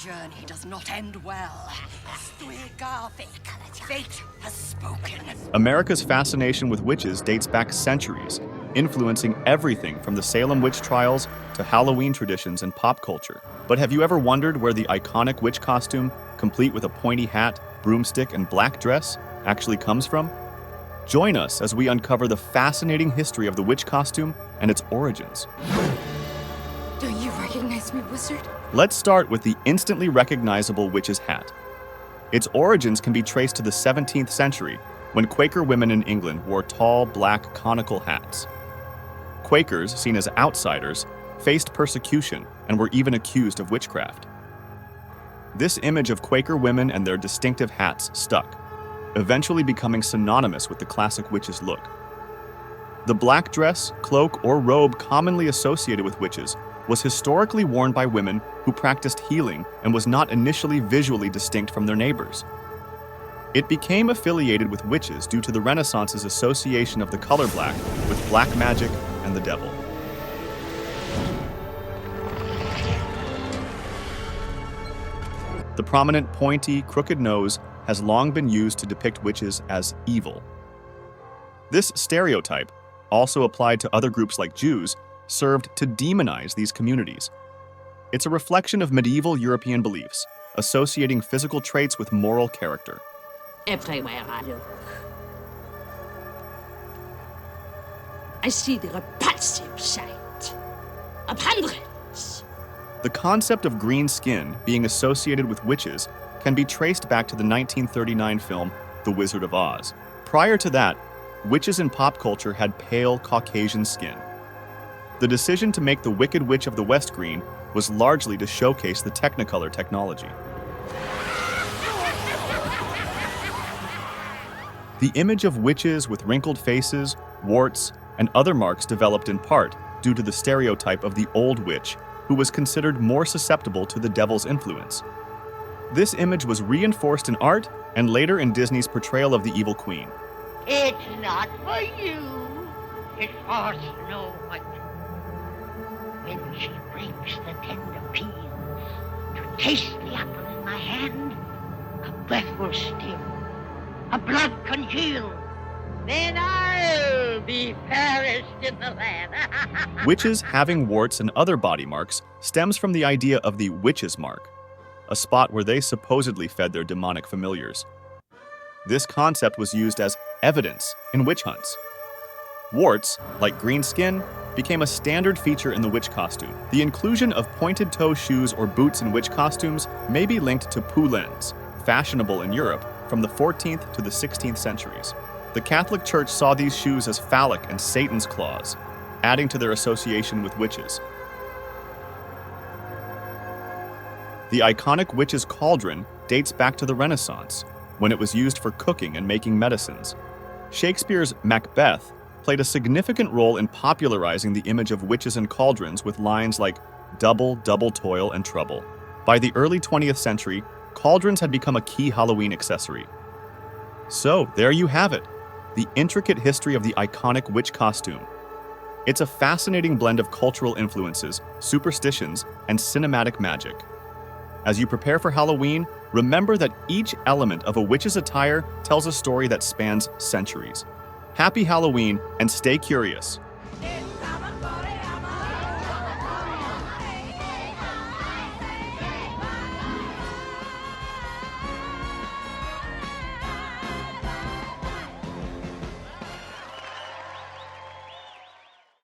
journey does not end well. Fate has spoken. America's fascination with witches dates back centuries, influencing everything from the Salem witch trials to Halloween traditions and pop culture. But have you ever wondered where the iconic witch costume, complete with a pointy hat, broomstick, and black dress, actually comes from? Join us as we uncover the fascinating history of the witch costume and its origins. Do you recognize me, wizard? Let's start with the instantly recognizable witch's hat. Its origins can be traced to the 17th century, when Quaker women in England wore tall, black, conical hats. Quakers, seen as outsiders, faced persecution and were even accused of witchcraft. This image of Quaker women and their distinctive hats stuck, eventually becoming synonymous with the classic witch's look. The black dress, cloak, or robe commonly associated with witches was historically worn by women who practiced healing and was not initially visually distinct from their neighbors. It became affiliated with witches due to the Renaissance's association of the color black with black magic and the devil. The prominent pointy, crooked nose has long been used to depict witches as evil. This stereotype, also applied to other groups like Jews, served to demonize these communities. It's a reflection of medieval European beliefs, associating physical traits with moral character. Everywhere I look, I see the repulsive sight of hundreds. The concept of green skin being associated with witches can be traced back to the 1939 film The Wizard of Oz. Prior to that, witches in pop culture had pale Caucasian skin. The decision to make the Wicked Witch of the West green was largely to showcase the Technicolor technology. The image of witches with wrinkled faces, warts, and other marks developed in part due to the stereotype of the old witch, who was considered more susceptible to the devil's influence. This image was reinforced in art and later in Disney's portrayal of the evil queen. It's not for you, it's for Snow White. When she breaks the tender peels to taste the apple in my hand, a breath will still, a blood congeal, then I'll be fairest in the land. Witches having warts and other body marks stems from the idea of the witch's mark, a spot where they supposedly fed their demonic familiars. This concept was used as evidence in witch hunts. Warts, like green skin, became a standard feature in the witch costume. The inclusion of pointed-toe shoes or boots in witch costumes may be linked to poulens, fashionable in Europe from the 14th to the 16th centuries. The Catholic Church saw these shoes as phallic and Satan's claws, adding to their association with witches. The iconic witch's cauldron dates back to the Renaissance, when it was used for cooking and making medicines. Shakespeare's Macbeth played a significant role in popularizing the image of witches and cauldrons with lines like double, double toil and trouble. By the early 20th century, cauldrons had become a key Halloween accessory. So there you have it, the intricate history of the iconic witch costume. It's a fascinating blend of cultural influences, superstitions, and cinematic magic. As you prepare for Halloween, remember that each element of a witch's attire tells a story that spans centuries. Happy Halloween, and stay curious.